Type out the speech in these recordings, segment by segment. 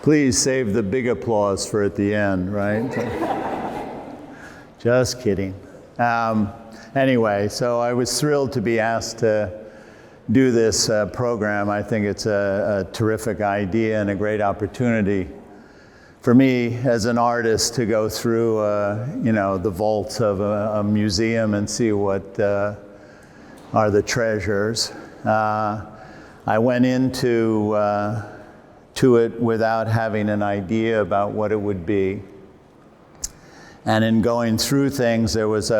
Please save the big applause for at the end, right? Just kidding. Anyway, so I was thrilled to be asked to do this program. I think it's a terrific idea and a great opportunity for me as an artist to go through, the vaults of a museum and see what are the treasures. I went into it without having an idea about what it would be. And in going through things, there was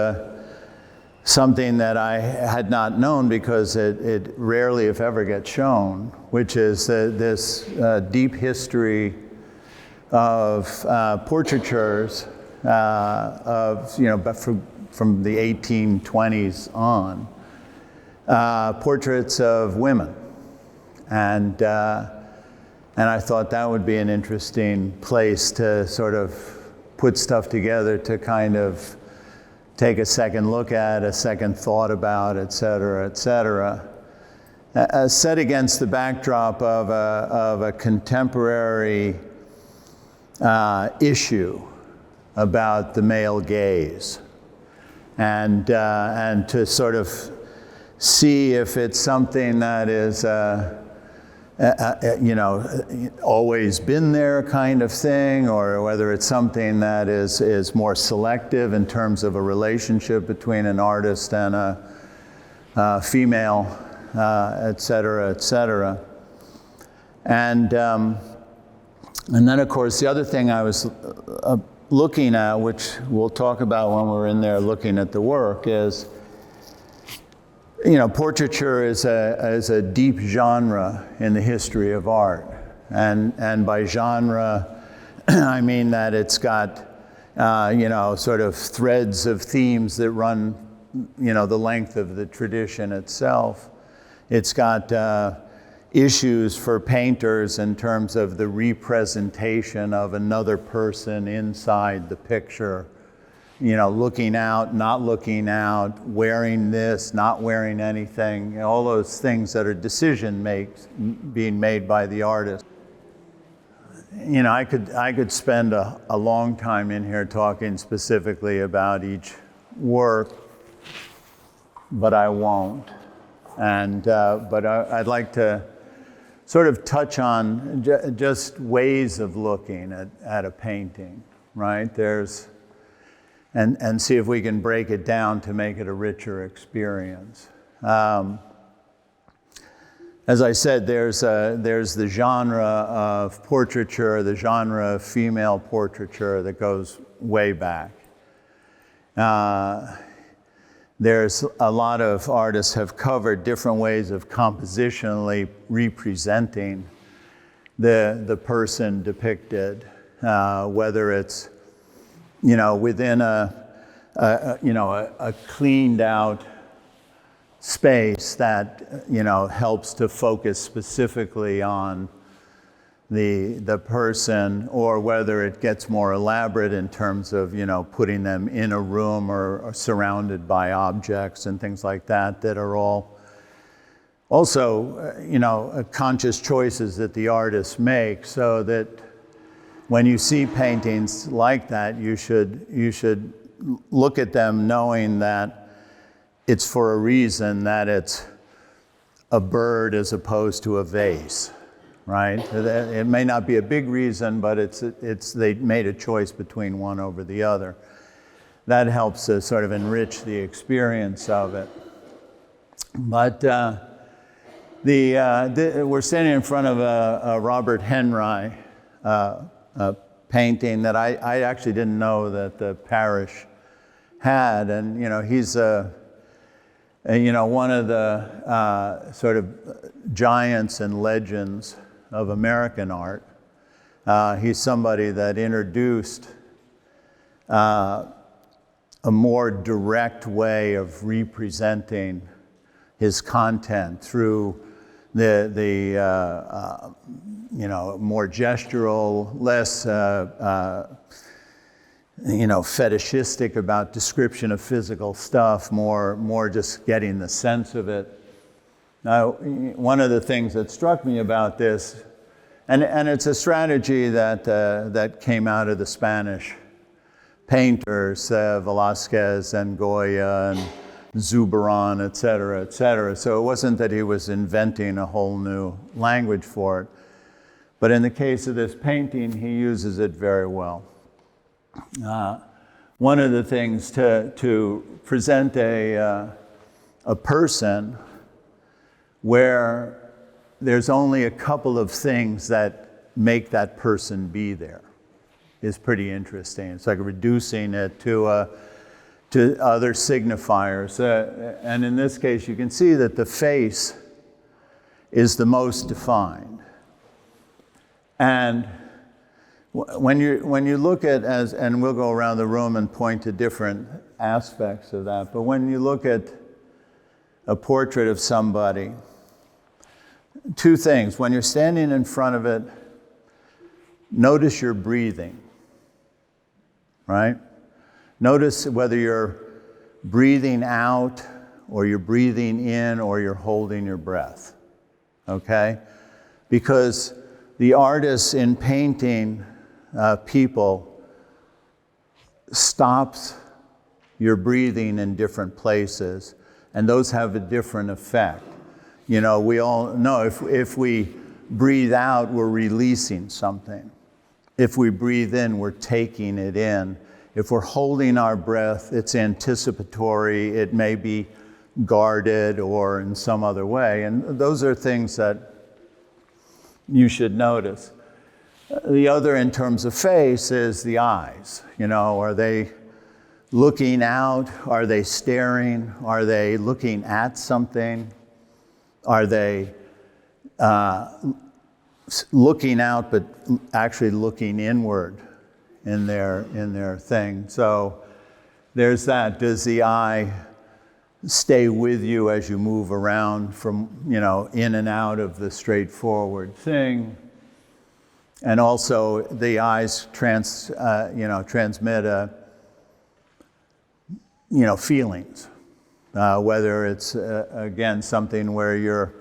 something that I had not known because it rarely, if ever, gets shown, which is this deep history of portraitures from the 1820s on, portraits of women. And I thought that would be an interesting place to sort of put stuff together to kind of take a second look at, a second thought about, et cetera, et cetera. Set against the backdrop of a contemporary issue about the male gaze, and to sort of see if it's something that is always been there kind of thing, or whether it's something that is more selective in terms of a relationship between an artist and a female, et cetera, et cetera. And then, of course, the other thing I was looking at, which we'll talk about when we're in there looking at the work, is portraiture is a deep genre in the history of art. And by genre, I mean that it's got, sort of threads of themes that run, the length of the tradition itself. It's got issues for painters in terms of the representation of another person inside the picture. Looking out, not looking out, wearing this, not wearing anything, all those things that are being made by the artist. I could spend a long time in here talking specifically about each work, but I won't. But I'd like to sort of touch on just ways of looking at a painting, right? And see if we can break it down to make it a richer experience. As I said, there's the genre of portraiture, the genre of female portraiture that goes way back. There's a lot of artists have covered different ways of compositionally representing the person depicted, whether it's within a cleaned out space that helps to focus specifically on the person, or whether it gets more elaborate in terms of putting them in a room or surrounded by objects and things like that are all also conscious choices that the artists make, so that when you see paintings like that, you should look at them knowing that it's for a reason, that it's a bird as opposed to a vase, right? It may not be a big reason, but they made a choice between one over the other. That helps to sort of enrich the experience of it. But we're standing in front of a Robert Henry painting that I actually didn't know that the Parrish had, and he's one of the sort of giants and legends of American art. He's somebody that introduced a more direct way of representing his content through the more gestural, less fetishistic about description of physical stuff, more just getting the sense of it. Now, one of the things that struck me about this, and it's a strategy that came out of the Spanish painters, Velázquez and Goya and Zurbarán, et cetera, et cetera. So it wasn't that he was inventing a whole new language for it. But in the case of this painting, he uses it very well. One of the things to present a person where there's only a couple of things that make that person be there is pretty interesting. It's like reducing it to other signifiers. And in this case, you can see that the face is the most defined. And when you look at, and we'll go around the room and point to different aspects of that, but when you look at a portrait of somebody, two things. When you're standing in front of it, notice your breathing, right? Notice whether you're breathing out or you're breathing in or you're holding your breath, okay? Because the artist in painting people stops your breathing in different places, and those have a different effect. You know, we all know if we breathe out, we're releasing something. If we breathe in, we're taking it in. If we're holding our breath, it's anticipatory, it may be guarded or in some other way. And those are things that you should notice. The other in terms of face is the eyes. You know, are they looking out? Are they staring? Are they looking at something? Are they looking out but actually looking inward in their thing? So there's that. Does the eye stay with you as you move around from, you know, in and out of the straightforward thing? And also the eyes transmit feelings. Whether it's, again, something where you're,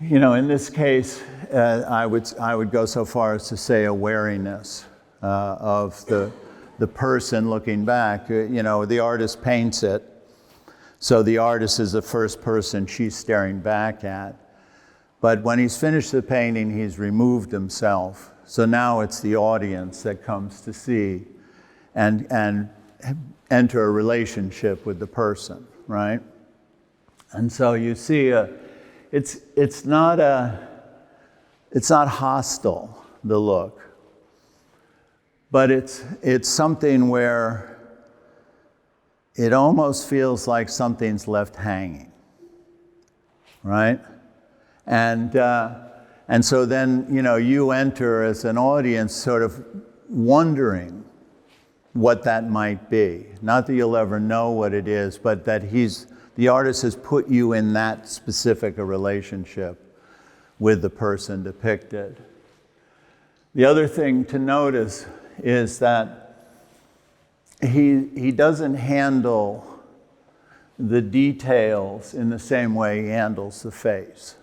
in this case, I would go so far as to say a wariness of the person looking back. The artist paints it, so the artist is the first person she's staring back at. But when he's finished the painting, he's removed himself. So now it's the audience that comes to see and enter a relationship with the person, right? And so you see, it's not hostile, the look, but it's something where it almost feels like something's left hanging, right? And so then you enter as an audience, sort of wondering what that might be. Not that you'll ever know what it is, but that the artist has put you in that specific a relationship with the person depicted. The other thing to notice is that he doesn't handle the details in the same way he handles the face,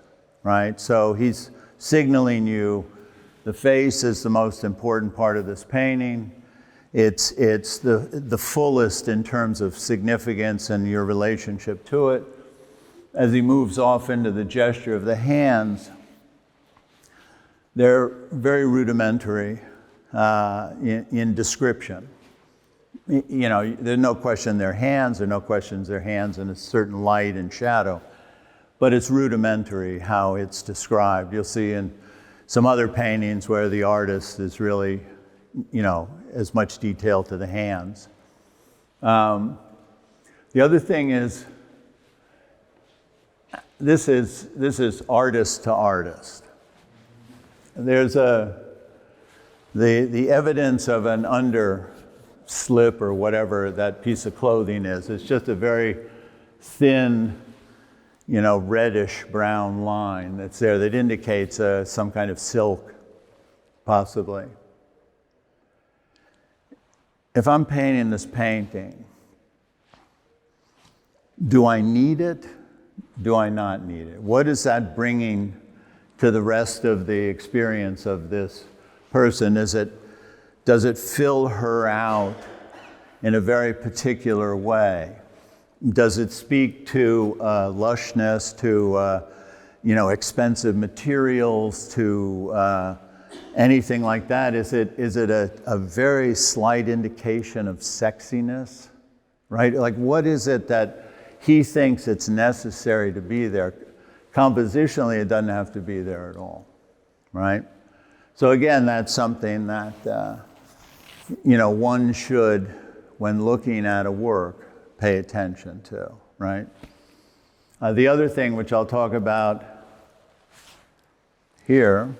right? So he's signaling you the face is the most important part of this painting. It's the fullest in terms of significance and your relationship to it. As he moves off into the gesture of the hands, they're very rudimentary in description. There's no question they're hands, there's no question they're hands in a certain light and shadow, but it's rudimentary how it's described. You'll see in some other paintings where the artist is really as much detail to the hands. The other thing is, this is artist to artist. There's the evidence of an underslip or whatever that piece of clothing is. It's just a very thin, reddish brown line that's there that indicates some kind of silk, possibly. If I'm painting this painting, do I need it? do I not need it? What is that bringing to the rest of the experience of this person? Does it fill her out in a very particular way? Does it speak to lushness, to expensive materials, to anything like that? Is it a very slight indication of sexiness, right? Like, what is it that he thinks it's necessary to be there? Compositionally, it doesn't have to be there at all, right? So again, that's something that one should, when looking at a work, pay attention to, right? The other thing, which I'll talk about here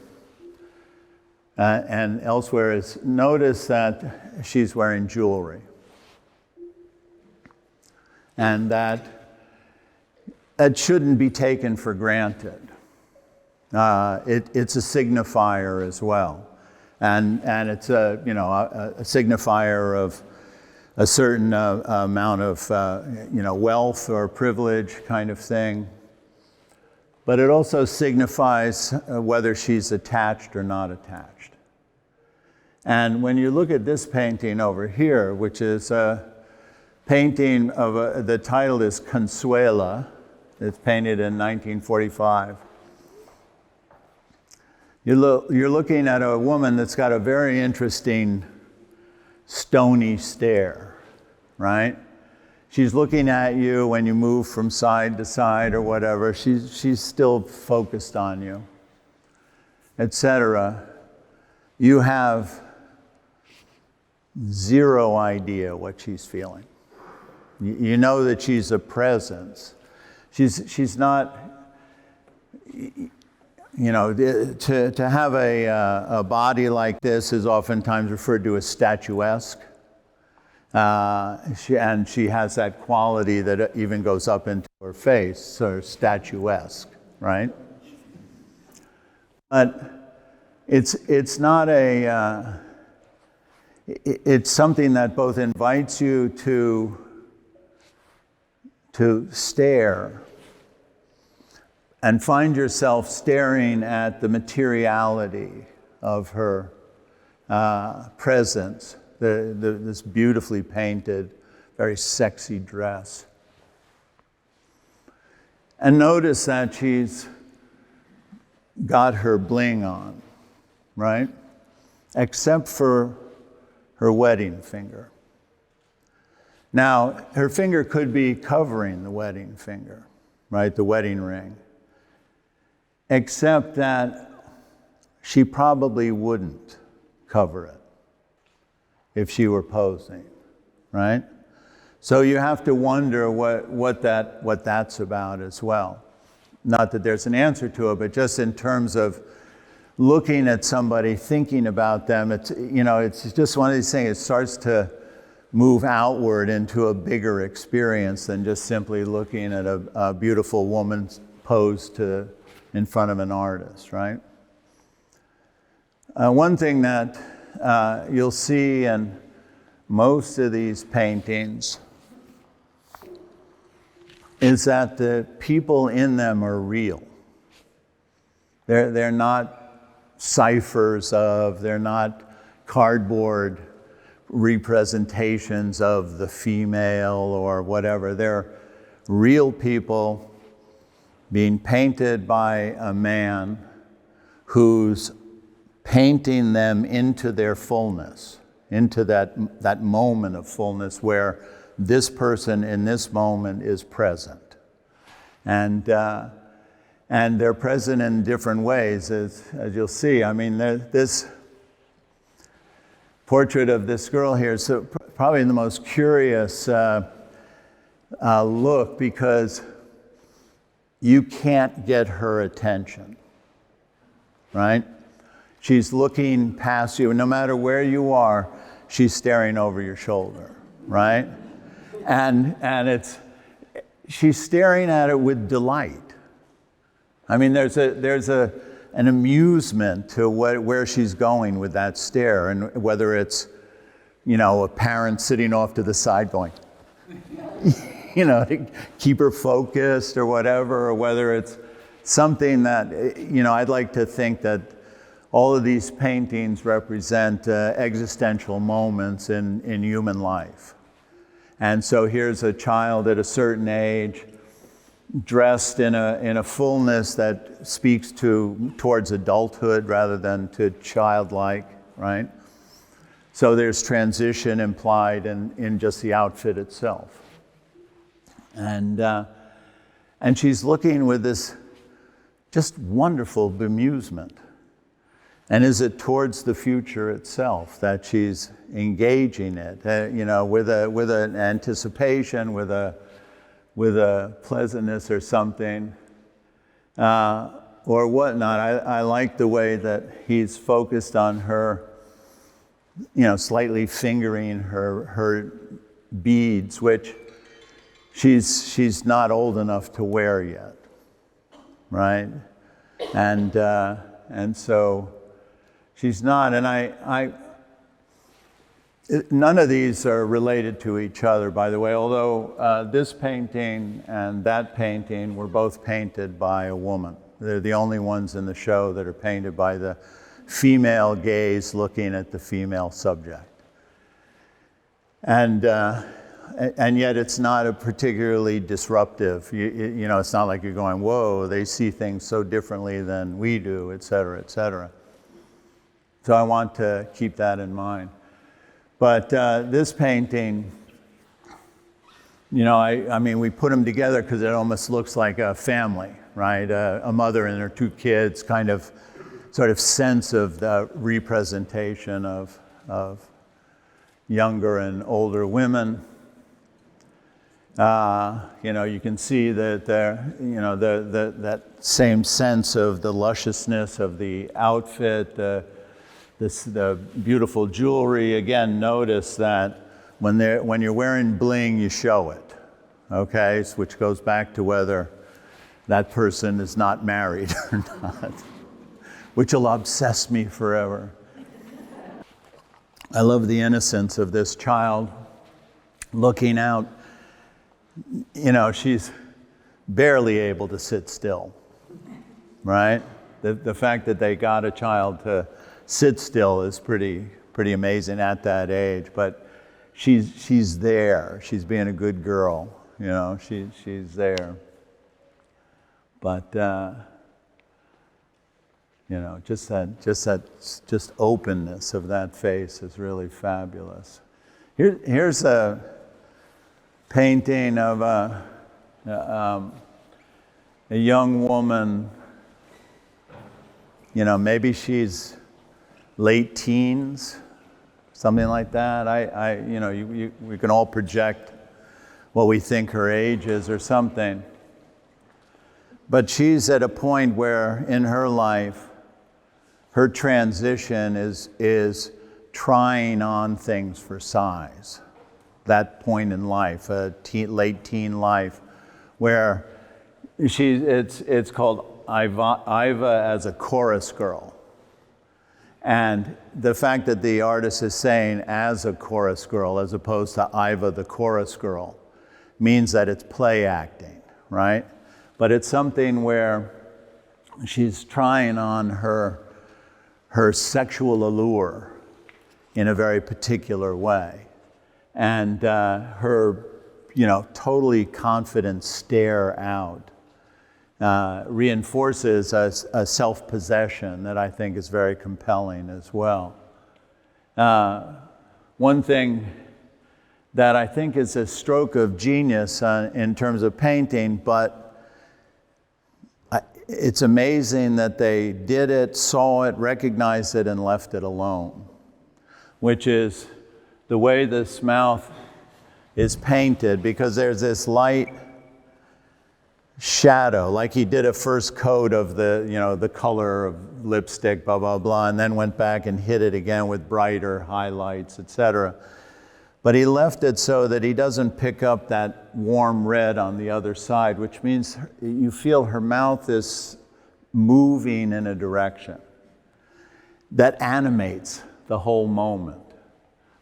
and elsewhere, is notice that she's wearing jewelry. And that shouldn't be taken for granted. It's a signifier as well. And it's a signifier of a certain amount of wealth or privilege kind of thing. But it also signifies whether she's attached or not attached. And when you look at this painting over here, which is a painting of the title is Consuela. It's painted in 1945. You're looking at a woman that's got a very interesting stony stare, right? She's looking at you when you move from side to side or whatever. She's still focused on you, etc. You have zero idea what she's feeling. You know that she's a presence. She's not, to have a body like this is oftentimes referred to as statuesque. And she has that quality that even goes up into her face, so statuesque, right? But it's not it's something that both invites you to stare and find yourself staring at the materiality of her presence, this beautifully painted, very sexy dress. And notice that she's got her bling on, right? Except for her wedding finger. Now, her finger could be covering the wedding finger, right? The wedding ring. Except that she probably wouldn't cover it if she were posing, right? So you have to wonder what that's about as well. Not that there's an answer to it, but just in terms of looking at somebody, thinking about them, it's just one of these things. It starts to move outward into a bigger experience than just simply looking at a beautiful woman posed in front of an artist, right? One thing that you'll see in most of these paintings is that the people in them are real. They're not ciphers they're not cardboard representations of the female or whatever. They're real people being painted by a man who's painting them into their fullness, into that moment of fullness where this person in this moment is present. And they're present in different ways, as you'll see. I mean, this portrait of this girl here is probably the most curious look, because you can't get her attention, right? She's looking past you. No matter where you are, she's staring over your shoulder, right? And she's staring at it with delight. I mean, there's an amusement to where she's going with that stare, and whether it's, a parent sitting off to the side going, to keep her focused or whatever, or whether it's something that, I'd like to think that all of these paintings represent existential moments in human life. And so here's a child at a certain age, dressed in a fullness that speaks towards adulthood rather than to childlike, right? So there's transition implied in just the outfit itself. And she's looking with this just wonderful bemusement. And is it towards the future itself that she's engaging it, with an anticipation, with a pleasantness or something, or whatnot. I like the way that he's focused on her, slightly fingering her beads, which she's not old enough to wear yet, right? And so she's not, and none of these are related to each other, by the way, although this painting and that painting were both painted by a woman. They're the only ones in the show that are painted by the female gaze looking at the female subject. And yet it's not a particularly disruptive, it's not like you're going, whoa, they see things so differently than we do, et cetera, et cetera. So I want to keep that in mind. But this painting, we put them together because it almost looks like a family, right? A mother and her two kids, sort of sense of the representation of younger and older women. You can see that that same sense of the lusciousness of the outfit, the beautiful jewelry. Again, notice that when you're wearing bling, you show it, okay? Which goes back to whether that person is not married or not, which will obsess me forever. I love the innocence of this child looking out. She's barely able to sit still, right? The fact that they got a child to sit still is pretty amazing at that age, but she's there. She's being a good girl, she's there. But just openness of that face is really fabulous. Here's a painting of a young woman. Maybe she's late teens, something like that. We can all project what we think her age is or something. But she's at a point where in her life, her transition is trying on things for size. That point in life, late teen life, where it's called Iva as a chorus girl. And the fact that the artist is saying as a chorus girl as opposed to Iva the chorus girl means that it's play acting, right? But it's something where she's trying on her sexual allure in a very particular way. And her, totally confident stare out reinforces a self-possession that I think is very compelling as well. One thing that I think is a stroke of genius in terms of painting, but it's amazing that they did it, saw it, recognized it, and left it alone, which is the way this mouth is painted, because there's this light shadow, like he did a first coat of the color of lipstick, blah, blah, blah, and then went back and hit it again with brighter highlights, etc. But he left it so that he doesn't pick up that warm red on the other side, which means you feel her mouth is moving in a direction that animates the whole moment,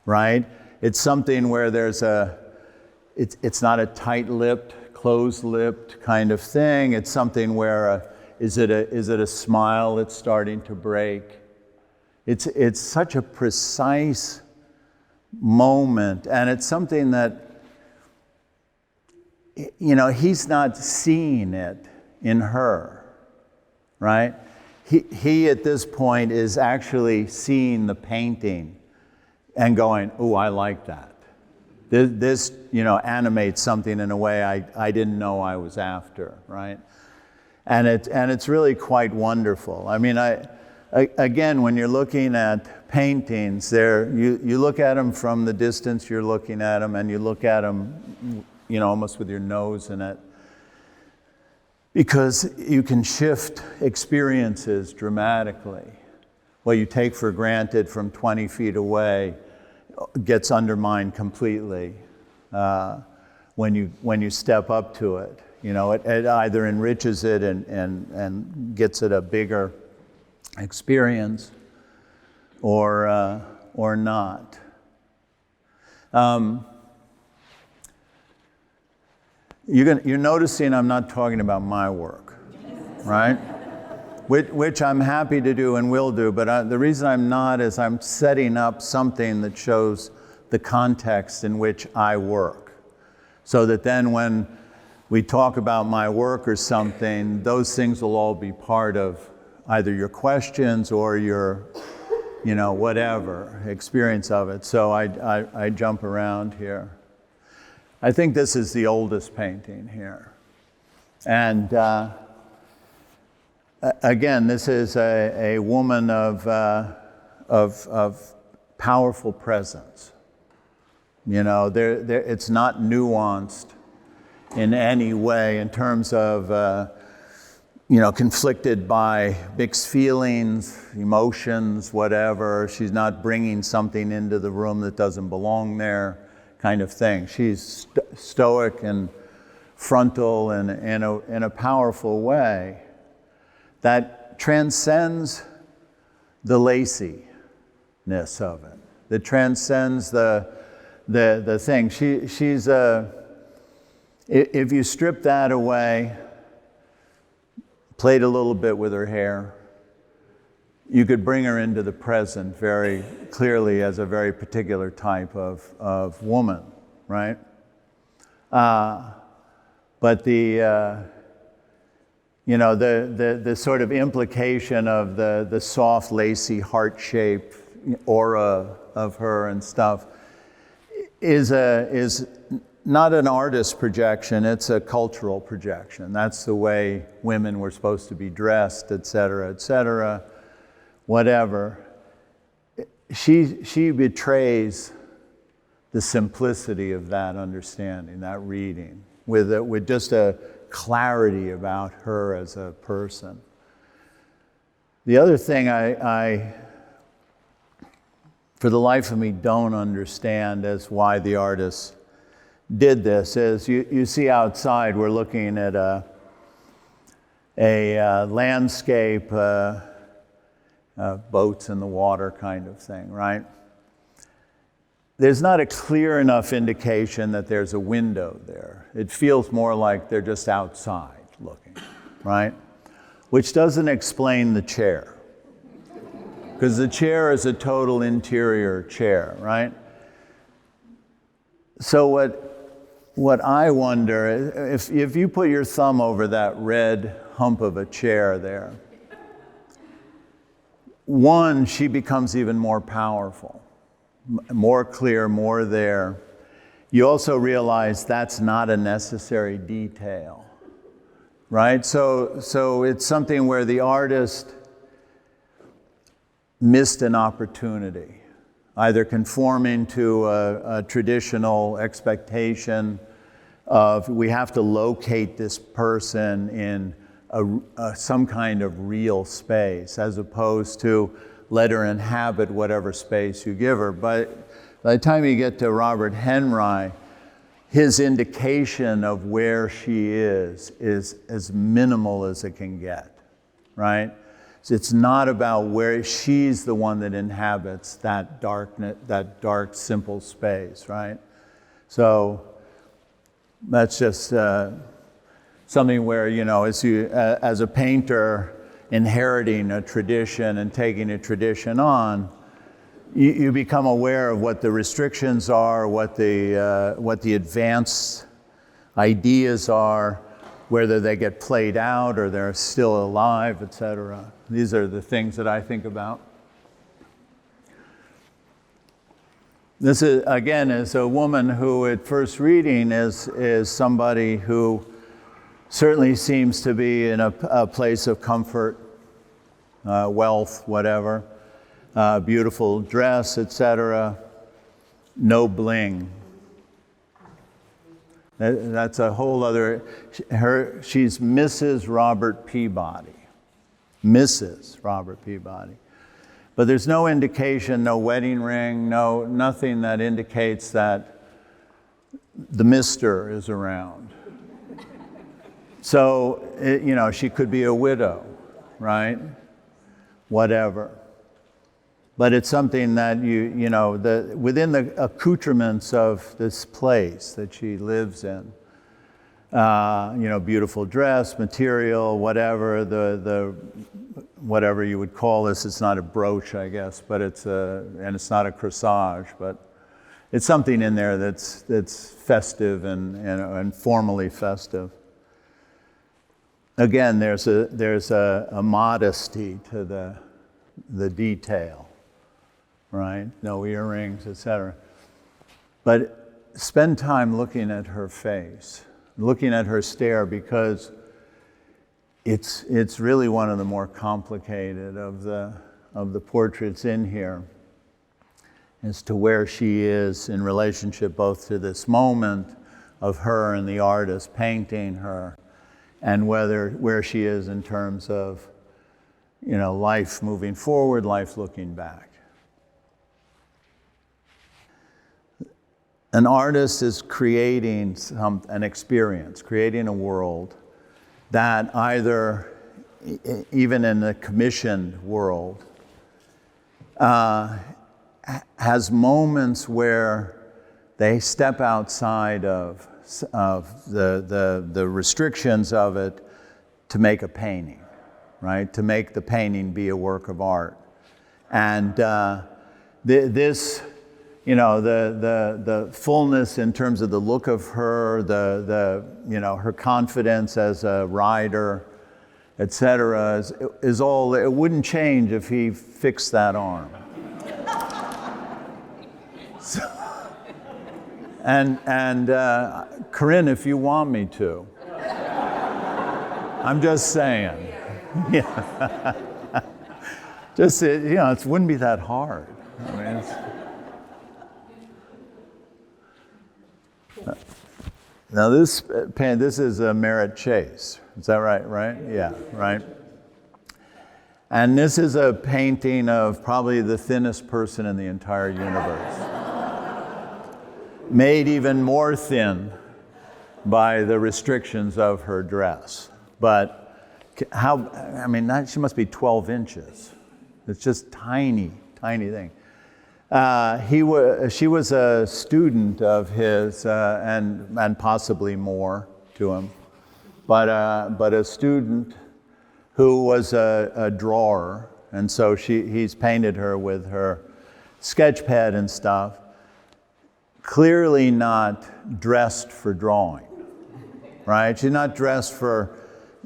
right? It's something where there's it's not a tight-lipped, closed-lipped kind of thing. It's something where, is it a smile that's starting to break? It's such a precise moment, and it's something that, he's not seeing it in her, right? He at this point is actually seeing the painting and going, "Oh, I like that. This animates something in a way I didn't know I was after," right? And it's really quite wonderful. I mean, again, when you're looking at paintings, you look at them from the distance you're looking at them, and you look at them, almost with your nose in it, because you can shift experiences dramatically. What you take for granted from 20 feet away gets undermined completely when you step up to it. It either enriches it and gets it a bigger experience, or not. You're noticing I'm not talking about my work, right? Which I'm happy to do and will do, but the reason I'm not is I'm setting up something that shows the context in which I work, so that then when we talk about my work or something, those things will all be part of either your questions or your, whatever experience of it. So I jump around here. I think this is the oldest painting here. And again, this is a woman of powerful presence. It's not nuanced in any way in terms of, conflicted by mixed feelings, emotions, whatever. She's not bringing something into the room that doesn't belong there, kind of thing. She's stoic and frontal and in a powerful way that transcends the laciness of it. That transcends the thing. She's if you strip that away, played a little bit with her hair, you could bring her into the present very clearly as a very particular type of woman, right? But the sort of implication of the soft, lacy, heart-shaped aura of her and stuff is not an artist projection, it's a cultural projection. That's the way women were supposed to be dressed, et cetera, whatever. She betrays the simplicity of that understanding, that reading, with just a clarity about her as a person. The other thing I for the life of me don't understand as why the artist did this is you see outside we're looking at a landscape, boats in the water kind of thing, right? There's not a clear enough indication that there's a window there. It feels more like they're just outside looking, right? Which doesn't explain the chair, because the chair is a total interior chair, right? So what I wonder, if you put your thumb over that red hump of a chair there, one, she becomes even more powerful, more clear, more there. You also realize that's not a necessary detail, right? So it's something where the artist missed an opportunity, either conforming to a traditional expectation of we have to locate this person in some kind of real space, as opposed to let her inhabit whatever space you give her. But by the time you get to Robert Henry, his indication of where she is as minimal as it can get, right? So it's not about where she's the one that inhabits that dark, simple space, right? So That's just something where, as a painter, inheriting a tradition and taking a tradition on, you become aware of what the restrictions are, what the advanced ideas are, whether they get played out or they're still alive, etc. These are the things that I think about. This is, again, is a woman who at first reading is somebody who certainly seems to be in a place of comfort, wealth, whatever, beautiful dress, etc. No bling. That's a whole other, she's Mrs. Robert Peabody. Mrs. Robert Peabody. But there's no indication, no wedding ring, nothing that indicates that the Mr. is around. So, she could be a widow, right? Whatever. But it's something that within the accoutrements of this place that she lives in, beautiful dress, material, whatever, the whatever you would call this. It's not a brooch, I guess, but it's not a corsage, but it's something in there that's festive and formally festive. Again, there's a modesty to the detail, right? No earrings, etc. But spend time looking at her face, looking at her stare, because it's really one of the more complicated of the portraits in here, as to where she is in relationship both to this moment of her and the artist painting her, and where she is in terms of life moving forward, life looking back. An artist is creating an experience, creating a world that either, even in the commissioned world, has moments where they step outside of the restrictions of it to make a painting, right? To make the painting be a work of art. And this, the fullness in terms of the look of her, her confidence as a writer, etc., is all. It wouldn't change if he fixed that arm. And Corinne, if you want me to, I'm just saying. Yeah. Just it wouldn't be that hard. I mean, now this is a Merritt Chase. Is that right? Right? Yeah. Right. And this is a painting of probably the thinnest person in the entire universe. Made even more thin by the restrictions of her dress. But she must be 12 inches. It's just tiny, tiny thing. She was a student of his, and possibly more to him, but a student who was a drawer, and so he's painted her with her sketch pad and stuff. Clearly not dressed for drawing, right? She's not dressed for,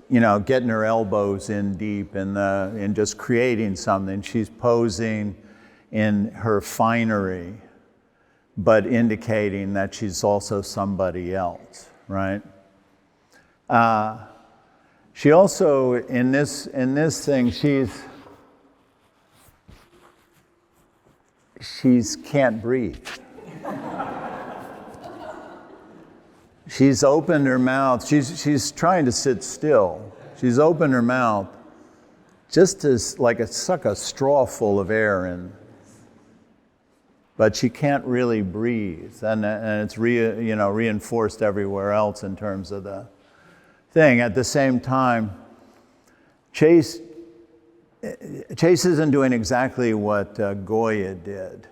getting her elbows in deep in just creating something. She's posing in her finery, but indicating that she's also somebody else, right? She also, in this thing, she's can't breathe. She's opened her mouth. She's trying to sit still. She's opened her mouth just to suck a straw full of air in. But she can't really breathe, and it's reinforced everywhere else in terms of the thing. At the same time, Chase isn't doing exactly what Goya did.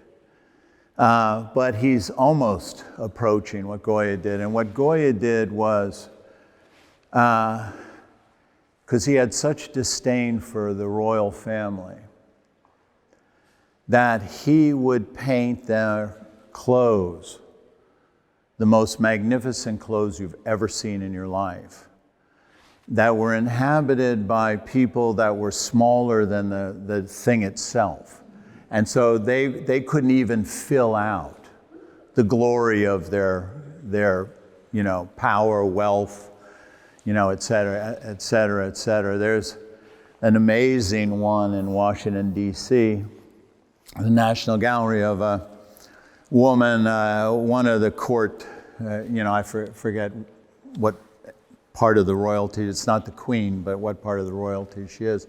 But he's almost approaching what Goya did. And what Goya did was, because he had such disdain for the royal family, that he would paint their clothes, the most magnificent clothes you've ever seen in your life, that were inhabited by people that were smaller than the thing itself. And so they couldn't even fill out the glory of their power, wealth, et cetera, et cetera, et cetera. There's an amazing one in Washington, D.C., the National Gallery, of a woman, one of the court, I forget what part of the royalty, it's not the queen, but what part of the royalty she is,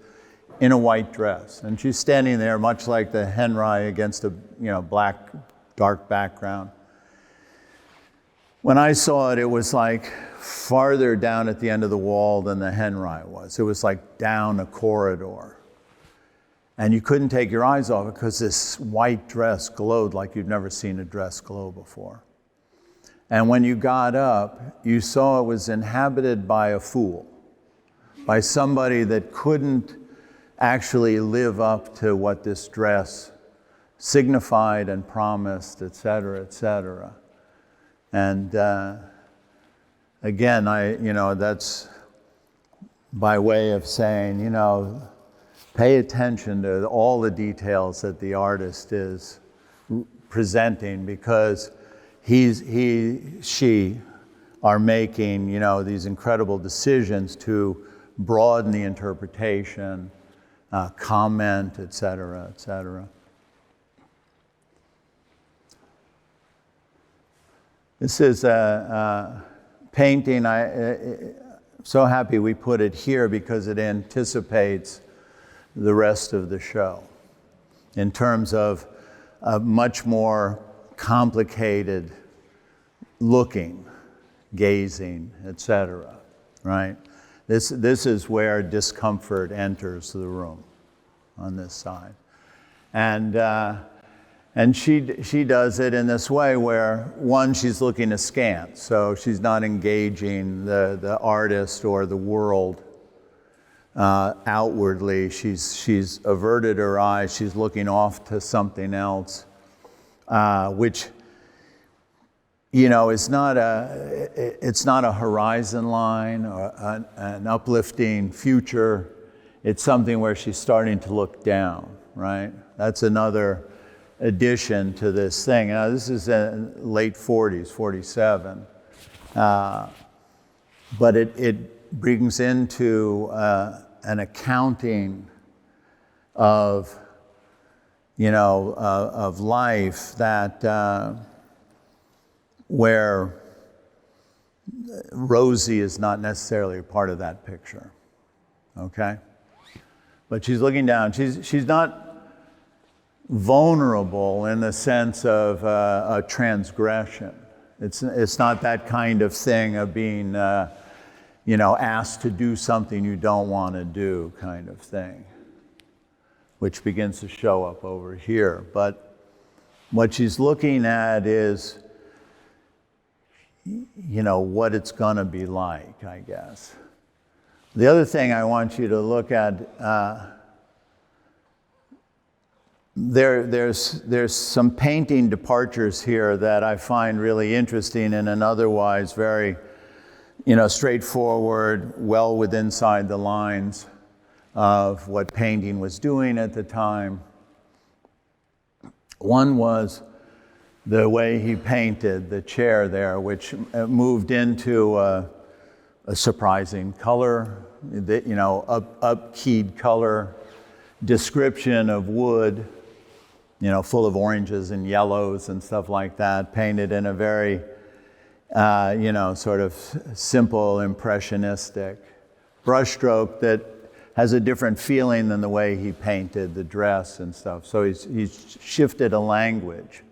in a white dress. And she's standing there much like the Henry against a black, dark background. When I saw it, it was like farther down at the end of the wall than the Henry was. It was like down a corridor. And you couldn't take your eyes off it because this white dress glowed like you've never seen a dress glow before. And when you got up, you saw it was inhabited by a fool, by somebody that couldn't actually live up to what this dress signified and promised, et cetera, et cetera. And again, that's by way of saying, pay attention to all the details that the artist is presenting, because she are making, these incredible decisions to broaden the interpretation, comment, et cetera, et cetera. This is a painting. I'm so happy we put it here because it anticipates the rest of the show in terms of a much more complicated looking, gazing, etc. Right? This is where discomfort enters the room on this side, and she does it in this way where, one, she's looking askance, so she's not engaging the artist or the world outwardly. She's averted her eyes. She's looking off to something else, which is not a horizon line or an uplifting future. It's something where she's starting to look down. Right? That's another addition to this thing. Now, this is in late 40s, 47, but it brings into an accounting of life that where Rosie is not necessarily a part of that picture. Okay, but she's looking down. She's not vulnerable in the sense of a transgression. It's not that kind of thing of being asked to do something you don't want to do, kind of thing, which begins to show up over here. But what she's looking at is, what it's going to be like, I guess. The other thing I want you to look at, there's some painting departures here that I find really interesting in an otherwise very, straightforward, well within inside the lines of what painting was doing at the time. One was the way he painted the chair there, which moved into a surprising color, up-keyed color, description of wood, full of oranges and yellows and stuff like that, painted in a very, sort of simple, impressionistic brushstroke that has a different feeling than the way he painted the dress and stuff. So he's shifted a language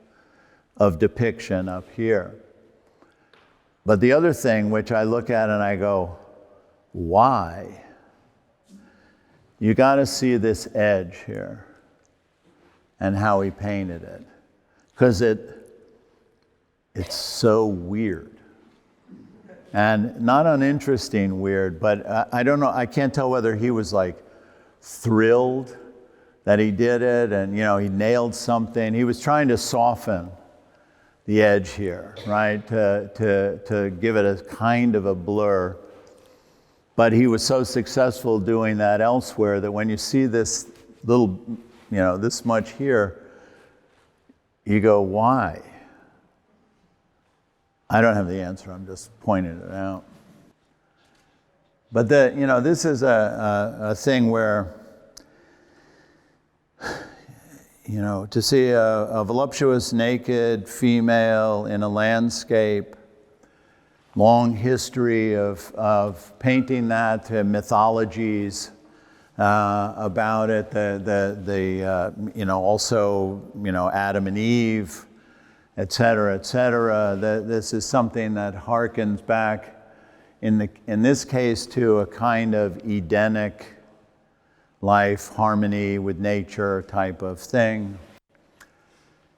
of depiction up here. But the other thing which I look at and I go, why? You got to see this edge here and how he painted it. because it's so weird. And not uninteresting weird, but I don't know, I can't tell whether he was like thrilled that he did it and, you know, he nailed something. He was trying to soften the edge here, right? To give it a kind of a blur. But he was so successful doing that elsewhere that when you see this little, you know, this much here, you go, why? I don't have the answer, I'm just pointing it out. But you know, this is a thing where, you know, to see a voluptuous naked female in a landscape, long history of painting that, mythologies about it, you know, also, you know, Adam and Eve, et cetera, et cetera. This is something that harkens back, in this case, to a kind of Edenic life, harmony with nature type of thing.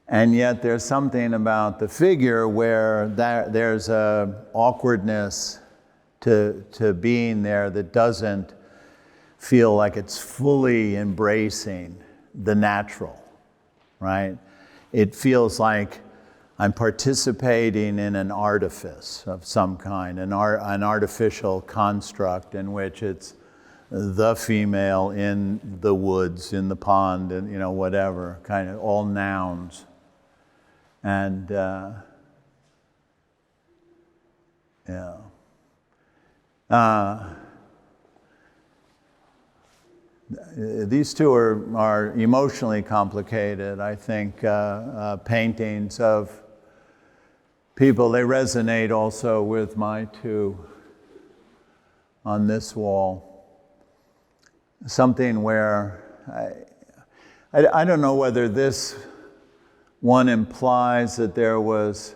And yet there's something about the figure where there's a awkwardness to being there that doesn't feel like it's fully embracing the natural, right? It feels like I'm participating in an artifice of some kind, an artificial construct in which it's the female in the woods, in the pond, and, you know, whatever, kind of all nouns. And yeah. These two are emotionally complicated, I think, paintings of people. They resonate also with my two on this wall. Something where, I don't know whether this one implies that there was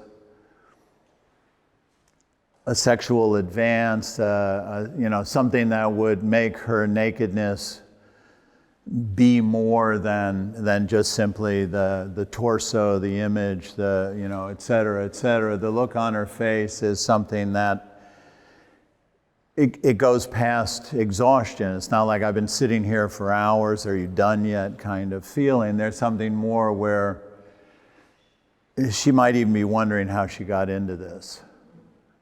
a sexual advance, you know, something that would make her nakedness be more than just simply the torso, the image, the, you know, et cetera, et cetera. The look on her face is something that it goes past exhaustion. It's not like I've been sitting here for hours, are you done yet kind of feeling. There's something more where she might even be wondering how she got into this.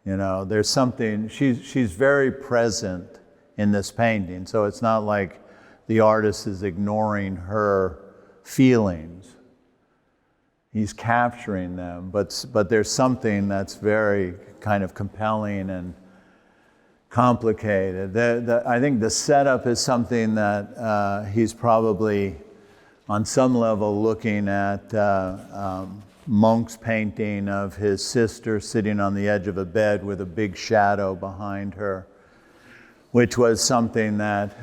You know, there's something, she's very present in this painting, so it's not like the artist is ignoring her feelings. He's capturing them, but there's something that's very kind of compelling and complicated. I think the setup is something that he's probably, on some level, looking at Munch's painting of his sister sitting on the edge of a bed with a big shadow behind her, which was something that,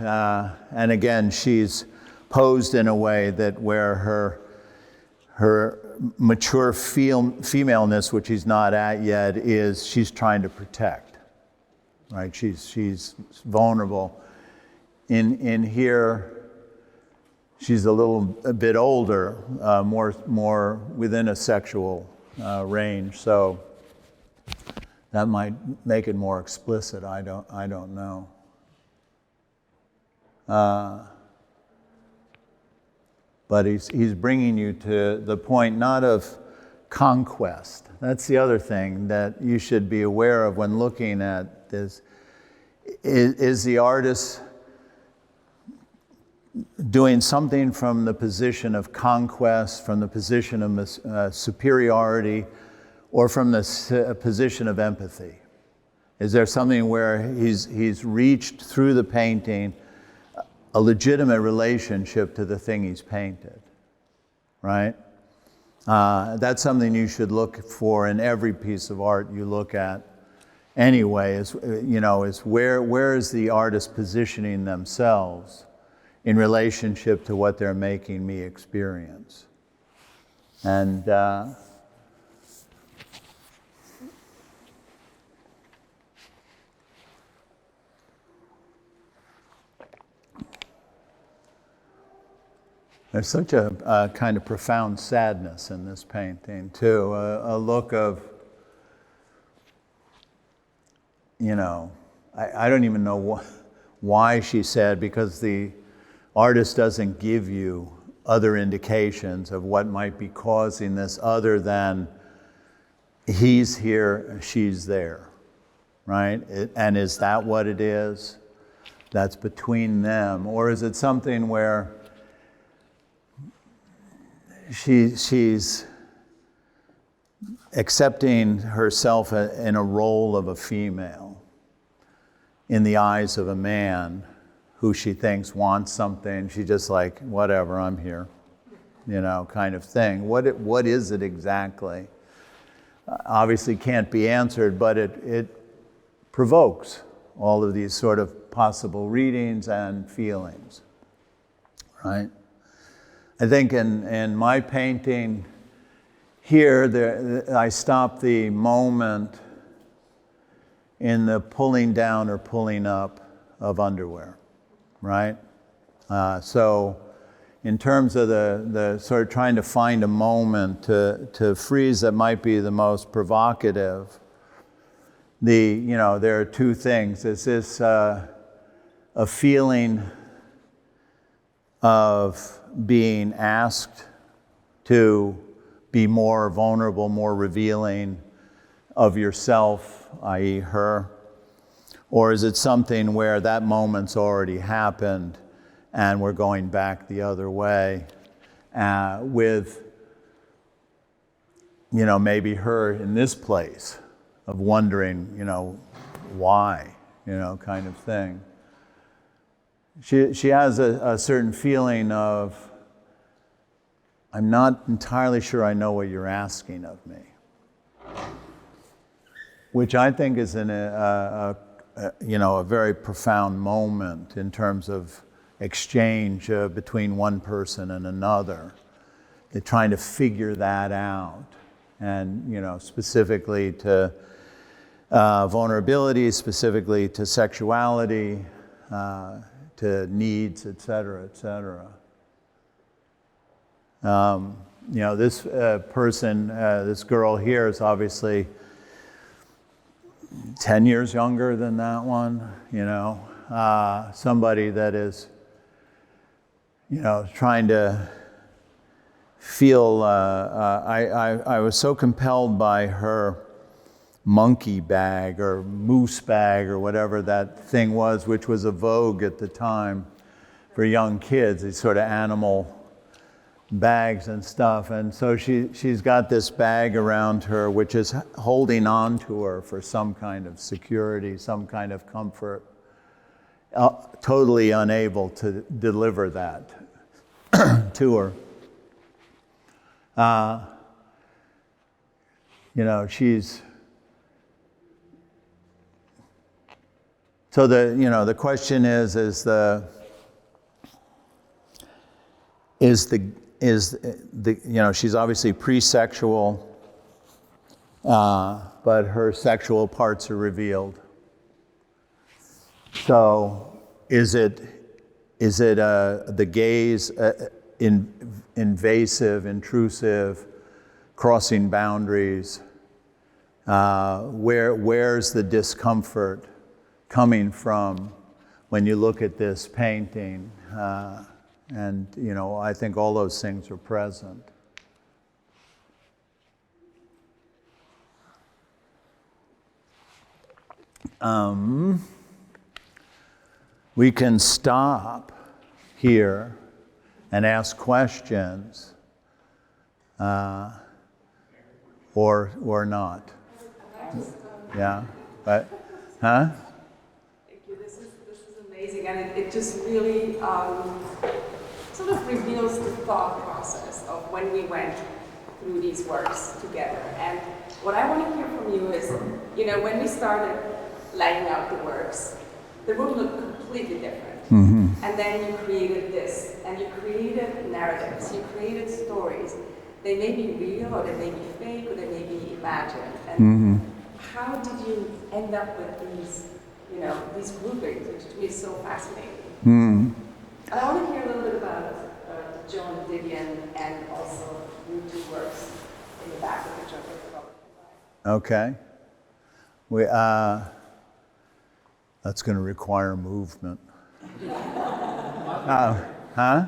and again, she's posed in a way that where her mature femaleness, which he's not at yet, is she's trying to protect, right? She's vulnerable. In here, she's a bit older, more within a sexual range, so that might make it more explicit. I don't know. But he's bringing you to the point not of conquest. That's the other thing that you should be aware of when looking at this. Is the artist doing something from the position of conquest, from the position of superiority, or from the position of empathy? Is there something where he's reached through the painting a legitimate relationship to the thing he's painted, right? That's something you should look for in every piece of art you look at anyway, is where is the artist positioning themselves in relationship to what they're making me experience. And There's such a kind of profound sadness in this painting, too. A look of, you know, I don't even know why she's sad, because the artist doesn't give you other indications of what might be causing this other than he's here, she's there, right? And is that what it is? That's between them? Or is it something where she's accepting herself in a role of a female in the eyes of a man who she thinks wants something? She's just like, whatever, I'm here, you know, kind of thing. What is it exactly? Obviously can't be answered, but it provokes all of these sort of possible readings and feelings, right? I think in my painting here, I stop the moment in the pulling down or pulling up of underwear, right? So in terms of the sort of trying to find a moment to freeze that might be the most provocative, there are two things. Is this a feeling of being asked to be more vulnerable, more revealing of yourself, i.e. her? Or is it something where that moment's already happened and we're going back the other way with, maybe her in this place of wondering, why, kind of thing. She has a certain feeling of, I'm not entirely sure I know what you're asking of me, which I think is a very profound moment in terms of exchange between one person and another. They're trying to figure that out, and specifically to vulnerability, specifically to sexuality, to needs, et cetera, et cetera. This person, this girl here is obviously 10 years younger than that one, somebody that is, trying to feel, I was so compelled by her monkey bag or moose bag or whatever that thing was, which was a vogue at the time for young kids, these sort of animal bags and stuff. And so she's got this bag around her, which is holding on to her for some kind of security, some kind of comfort, totally unable to deliver that to her. She's, so the question is she's obviously pre-sexual, but her sexual parts are revealed. So is it the gaze invasive, intrusive, crossing boundaries? Where's the discomfort coming from when you look at this painting? And I think all those things are present. We can stop here and ask questions, or not. Yeah, but, huh? Thank you. This is amazing, and it just really sort of reveals the thought process of when we went through these works together. And what I want to hear from you is, when we started laying out the works, the room looked completely different. Mm-hmm. And then you created this, and you created narratives, you created stories. They may be real, or they may be fake, or they may be imagined. And how did you end up with these groupings, which to me is so fascinating? And I want to hear a little bit about Joan Okay. That's going to require movement. Huh?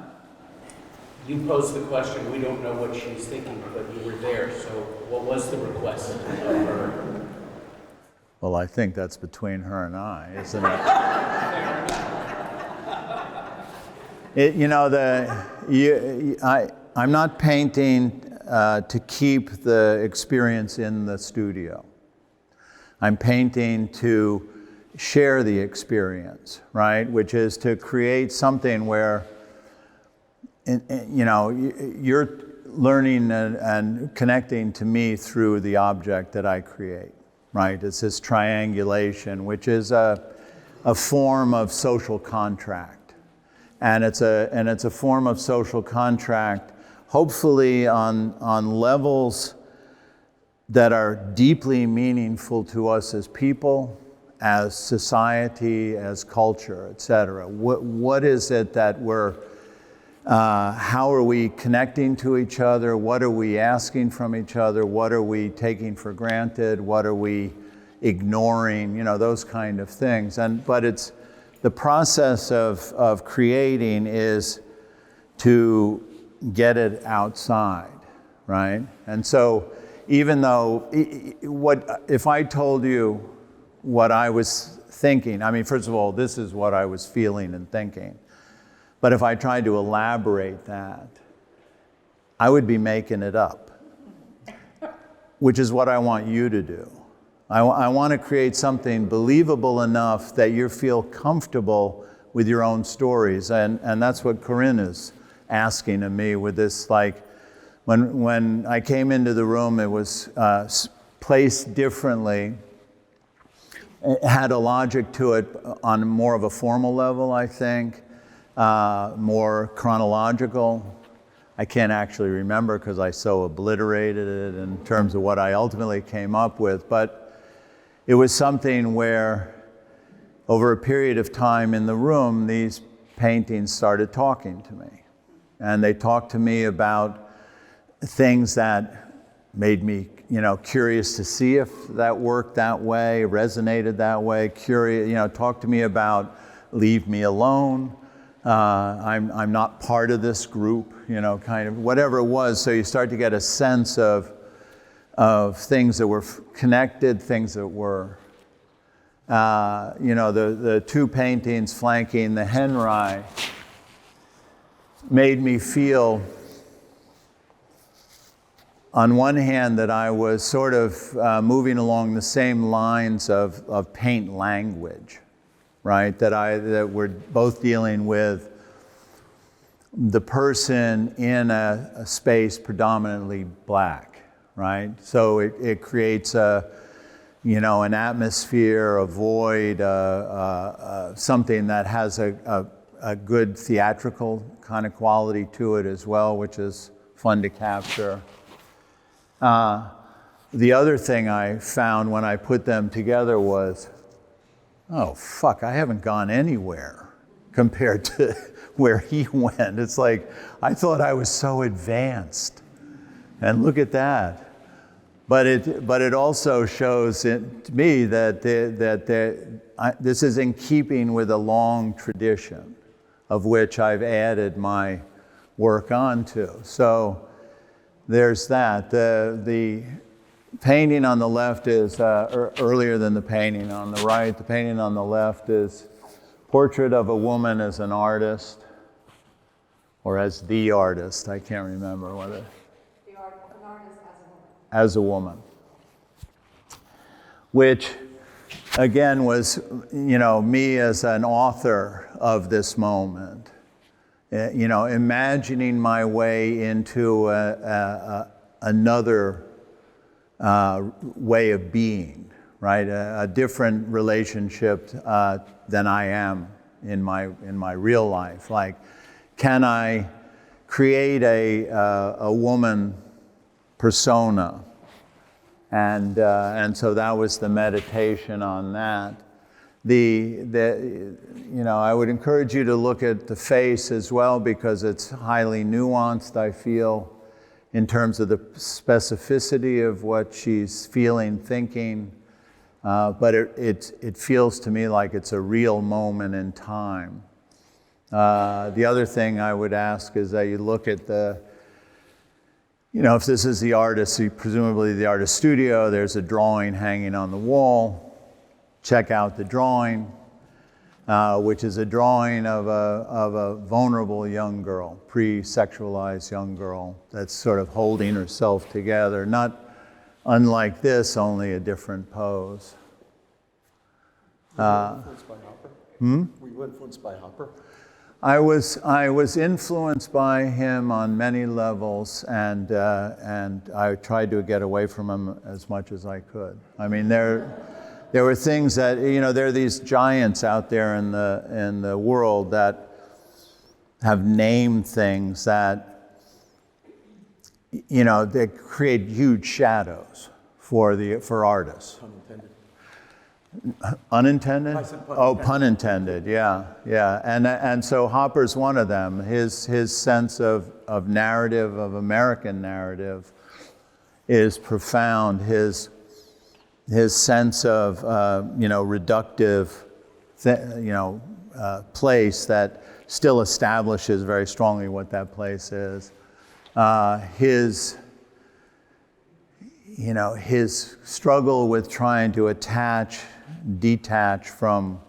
You posed the question, we don't know what she's thinking, but you were there, so what was the request of her? Well, I think that's between her and I, isn't it? I'm not painting to keep the experience in the studio. I'm painting to share the experience, right? Which is to create something where, you're learning and connecting to me through the object that I create, right? It's this triangulation, which is a form of social contract. And it's a form of social contract, hopefully on levels that are deeply meaningful to us as people, as society, as culture, etc. What is it that how are we connecting to each other? What are we asking from each other? What are we taking for granted? What are we ignoring? Those kind of things. But it's the process of creating is to get it outside, right? And so even though, if I told you what I was thinking, I mean, first of all, this is what I was feeling and thinking. But if I tried to elaborate that, I would be making it up, which is what I want you to do. I want to create something believable enough that you feel comfortable with your own stories. And that's what Corinne is asking of me with this, like, when I came into the room, it was placed differently. It had a logic to it on more of a formal level, I think. More chronological. I can't actually remember because I so obliterated it in terms of what I ultimately came up with, but it was something where over a period of time in the room, these paintings started talking to me. And they talked to me about things that made me, curious to see if that worked that way, resonated that way, curious, talked to me about leave me alone. I'm not part of this group, kind of whatever it was. So you start to get a sense of things that were connected, things that were, the two paintings flanking the Henry made me feel, on one hand, that I was sort of moving along the same lines of paint language. Right, that we're both dealing with the person in a space predominantly black, right? So it creates an atmosphere, a void, something that has a good theatrical kind of quality to it as well, which is fun to capture. The other thing I found when I put them together was, oh, fuck, I haven't gone anywhere compared to where he went. It's like, I thought I was so advanced. And look at that. But it also shows to me that this is in keeping with a long tradition of which I've added my work onto. So there's that. The painting on the left is earlier than the painting on the right. The painting on the left is Portrait of a Woman as an Artist, or as the artist. I can't remember whether. An artist as a woman. Which, again, was, me as an author of this moment. Imagining my way into another way of being, right? A different relationship than I am in my real life. Like, can I create a woman persona? And so that was the meditation on that. I would encourage you to look at the face as well, because it's highly nuanced, I feel. in terms of the specificity of what she's feeling, thinking, but it feels to me like it's a real moment in time. The other thing I would ask is that you look at if this is the artist, presumably the artist studio, there's a drawing hanging on the wall. Check out the drawing, which is a drawing of a vulnerable young girl, pre-sexualized young girl that's sort of holding herself together, not unlike this, only a different pose. Were you influenced by Hopper? Were you influenced by Hopper? I was influenced by him on many levels, and I tried to get away from him as much as I could. I mean, there were things that, there are these giants out there in the world that have named things that, they create huge shadows for artists. Unintended? I said pun Oh, intended. pun intended, yeah. And so Hopper's one of them. His sense of narrative, of American narrative, is profound. His sense of, reductive, place that still establishes very strongly what that place is. His struggle with trying to detach from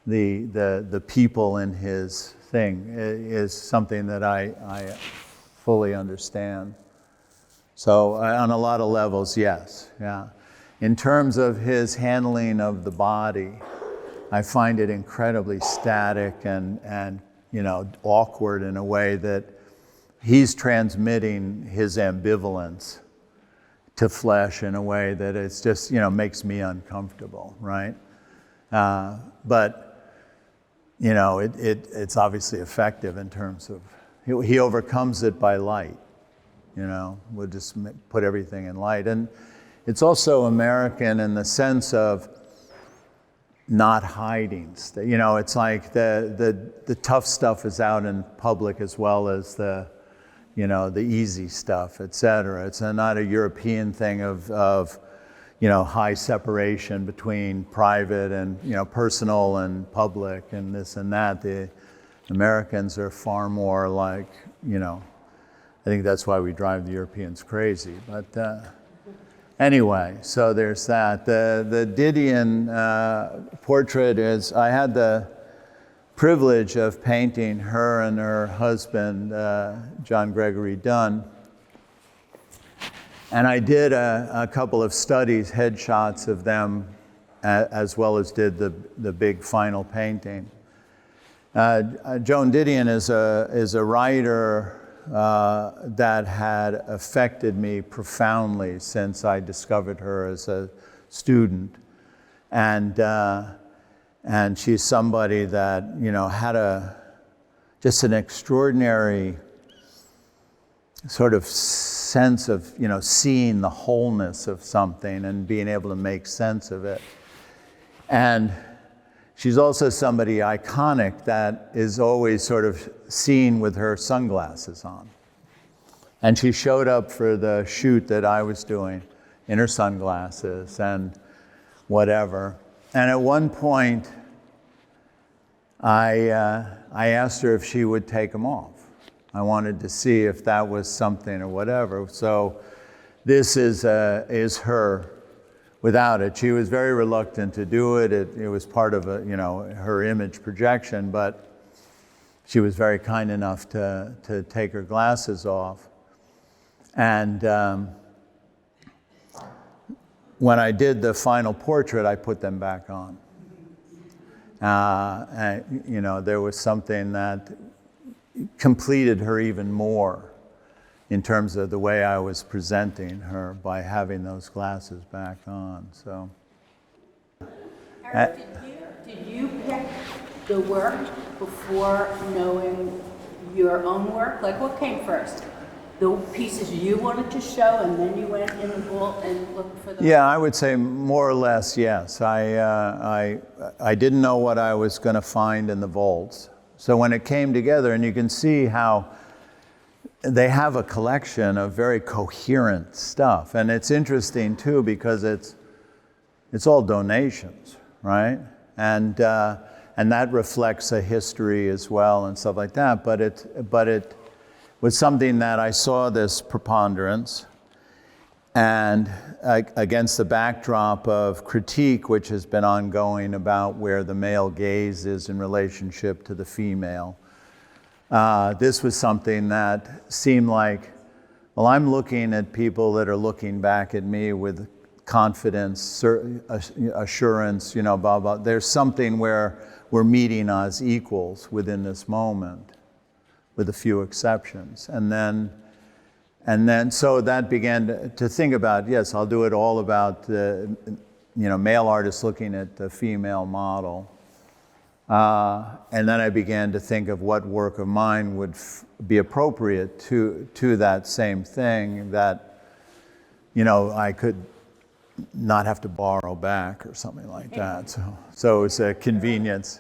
the people in his thing is something that I fully understand. So on a lot of levels, yes, yeah. In terms of his handling of the body, I find it incredibly static and awkward in a way that he's transmitting his ambivalence to flesh in a way that it's just, makes me uncomfortable, right? But it's obviously effective in terms of, he overcomes it by light, we'll just put everything in light. And it's also American in the sense of not hiding. It's like the tough stuff is out in public as well as the easy stuff, et cetera. It's not a European thing of high separation between private and, personal and public and this and that. The Americans are far more like, I think that's why we drive the Europeans crazy. But anyway, so there's that. The Didion portrait is, I had the privilege of painting her and her husband, John Gregory Dunn. And I did a couple of studies, headshots of them, as well as did the big final painting. Joan Didion is a writer that had affected me profoundly since I discovered her as a student. And she's somebody that, had just an extraordinary sort of sense of, seeing the wholeness of something and being able to make sense of it. And she's also somebody iconic that is always sort of seen with her sunglasses on. And she showed up for the shoot that I was doing in her sunglasses and whatever. And at one point, I asked her if she would take them off. I wanted to see if that was something or whatever. So this is her without it. She was very reluctant to do it. It was part of her image projection, but she was very kind enough to take her glasses off. And when I did the final portrait, I put them back on. And, there was something that completed her even more in terms of the way I was presenting her by having those glasses back on. So, Eric, did you pick the work before knowing your own work? Like, what came first? The pieces you wanted to show, and then you went in the vault and looked for them? Yeah, I would say more or less, yes. I didn't know what I was going to find in the vaults. So when it came together, and you can see how they have a collection of very coherent stuff. And it's interesting too, because it's all donations, right? And that reflects a history as well and stuff like that. But it was something that I saw this preponderance, and against the backdrop of critique, which has been ongoing about where the male gaze is in relationship to the female. This was something that seemed like, well, I'm looking at people that are looking back at me with confidence, assurance, blah, blah. There's something where we're meeting as equals within this moment, with a few exceptions. And then so that began to think about, yes, I'll do it all about the, male artists looking at the female model. And then I began to think of what work of mine would be appropriate to that same thing, that, I could not have to borrow back or something like that. So it's a convenience.